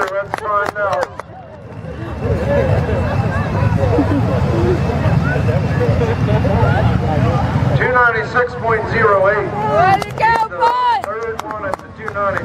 here. Let's find out. $296.08. Way to go, The bud! third one at the 296.